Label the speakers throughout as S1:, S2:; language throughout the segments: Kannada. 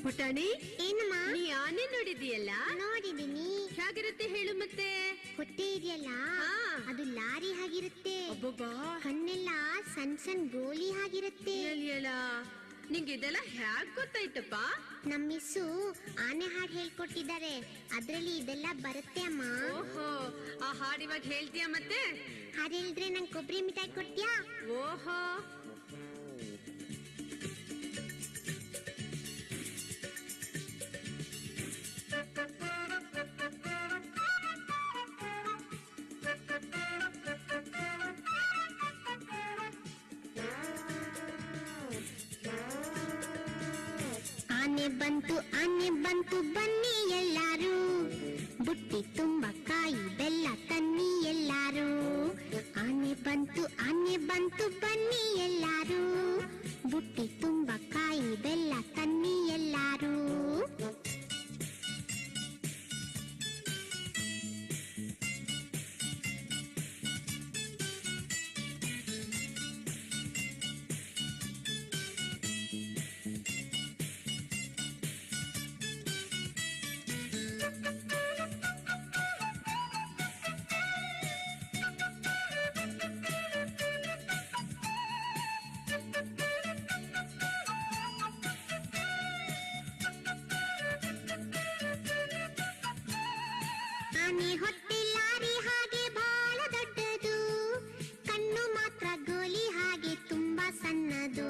S1: ಪುಟಾಣಿ,
S2: ಏನಮ್ಮ?
S1: ನೀ ಆನೆ ನೋಡಿದೀಯಲ್ಲ?
S2: ನೋಡಿದೀನಿ.
S1: ಹೇಗಿರುತ್ತೆ ಹೇಳು ಮತ್ತೆ?
S2: ಹೊಟ್ಟೆ ಇದೆಯಲ್ಲ, ಅದು ಲಾರಿ ಹಾಗಿರುತ್ತೆ.
S1: ಅಬ್ಬಬ್ಬಾ,
S2: ಕಣ್ಣೆಲ್ಲ ಸಣ್ಣ ಸಣ್ಣ ಗೋಲಿ ಹಾಗಿರುತ್ತೆ.
S1: ನಿಂಗೆ ಇದೆಲ್ಲ ಹ್ಯಾಕ್ ಗೊತ್ತಾಯ್ತಪ್ಪ?
S2: ನಮ್ಮ ಮಿಸ್ಸು ಆನೆ ಹಾಡು ಹೇಳ್ಕೊಟ್ಟಿದ್ದಾರೆ, ಅದ್ರಲ್ಲಿ ಇದೆಲ್ಲ ಬರುತ್ತೆ ಅಮ್ಮ.
S1: ಓಹೋ, ಆ ಹಾಡು ಇವಾಗ ಹೇಳ್ತೀಯ ಮತ್ತೆ?
S2: ಹಾಡು ಹೇಳಿದ್ರೆ ನಂಗೆ ಕೊಬ್ಬರಿ ಮಿಠಾಯಿ ಕೊಡ್ತೀಯಾ?
S1: ಓಹೋ,
S2: ಆನೆ ಬಂತು ಬನ್ನಿ ಎಲ್ಲಾರು, ಬುಟ್ಟಿ ತುಂಬ ಕಾಯಿ ಬೆಲ್ಲ ತನ್ನಿ ಎಲ್ಲಾರು. ಆನೆ ಬಂತು ಬನ್ನಿ ಎಲ್ಲಾರು, ಬುಟ್ಟಿ ತುಂಬ ಕಾಯಿ ಬೆಲ್ಲ ತನ್ನಿ ಎಲ್ಲಾರು. ಆನೆ ಹೊಟ್ಟೆ ಲಾರಿ ಹಾಗೆ ಬಹಳ ದೊಡ್ಡದು, ಕಣ್ಣು ಮಾತ್ರ ಗೋಲಿ ಹಾಗೆ ತುಂಬಾ ಸಣ್ಣದು.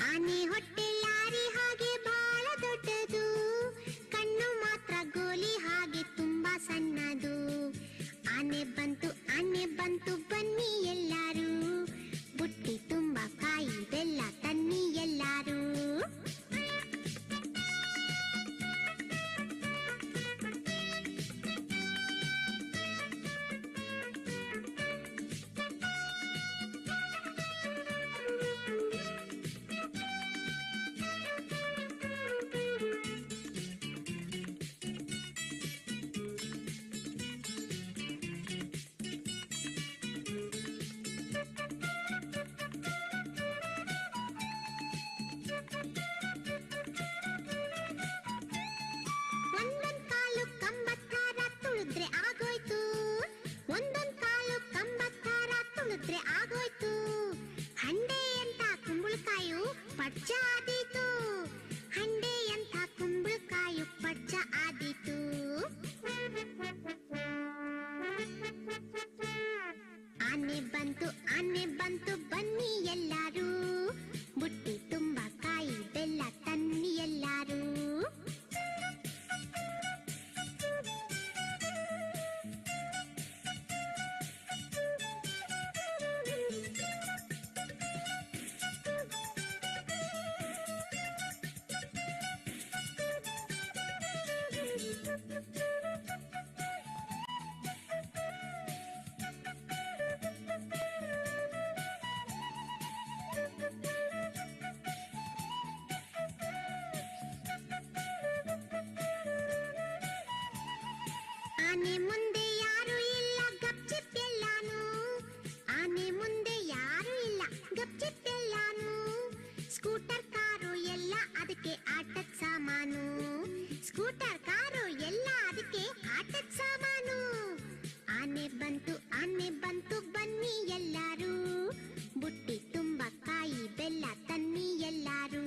S2: ಆನೆ ಹೊಟ್ಟೆ ಲಾರಿ ಹಾಗೆ ಬಹಳ ದೊಡ್ಡದು, ಕಣ್ಣು ಮಾತ್ರ ಗೋಲಿ ಹಾಗೆ ತುಂಬಾ ಸಣ್ಣದು. ಆನೆ ಬಂತು ಬನ್ನಿ ಎಲ್ಲಾರು, ಬುಟ್ಟಿ ತುಂಬಾ ಕಾಯಿ ಬೆಲ್ಲ ತನ್ನಿ ಎಲ್ಲಾರು. ಆಗೋಯ್ತು. ಹಂಡೆ ಅಂತ ಕುಂಬಳಕಾಯು ಪಚ್ಚ ಆದೀತು, ಹಂಡೆ ಅಂತ ಕುಂಬಳಕಾಯು ಪಚ್ಚ ಆದೀತು. ಆನೆ ಬಂತು ಬನ್ನಿ ಎಲ್ಲಾರು, ಬುಟ್ಟಿ ತುಂಬ ಕಾಯಿ ಬೆಲ್ಲ ತನ್ನಿ ಎಲ್ಲಾರು. ಆನೆ ಮುಂದೆ ಯಾರು ಇಲ್ಲ ಗಪ್ಚಿಪ್ ಎಲ್ಲಾನು, ಆನೆ ಮುಂದೆ ಯಾರು ಇಲ್ಲ ಗಪ್ಚಿಪ್ ಎಲ್ಲಾನು. ಸ್ಕೂಟರ್ ಕಾರು ಎಲ್ಲ ಅದಕ್ಕೆ ಆಟದ ಸಾಮಾನು, ಸ್ಕೂಟರ್ ಕಾರು ಎಲ್ಲ ಅದಕ್ಕೆ ಆಟದ ಸಾಮಾನು. ಆನೆ ಬಂತು ಬನ್ನಿ ಎಲ್ಲಾರು, ಬುಟ್ಟಿ ತುಂಬ ಕಾಯಿ ಬೆಲ್ಲ ತನ್ನಿ ಎಲ್ಲಾರು.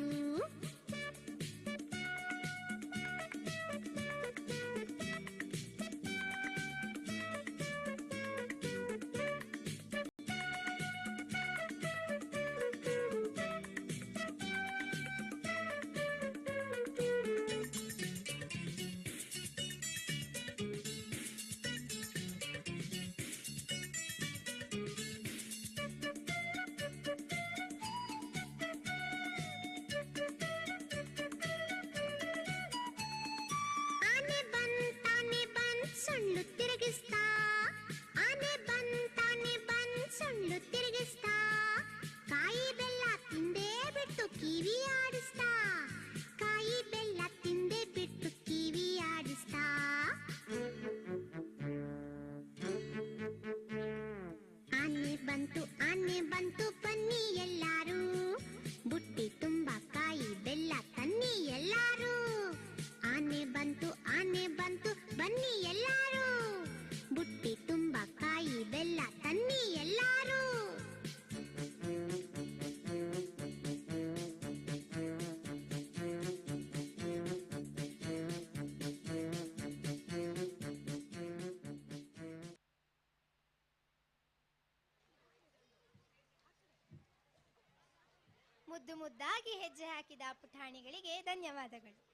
S3: ಮುದ್ದು ಮುದ್ದಾಗಿ ಹೆಜ್ಜೆ ಹಾಕಿದ ಪುಟಾಣಿಗಳಿಗೆ ಧನ್ಯವಾದಗಳು.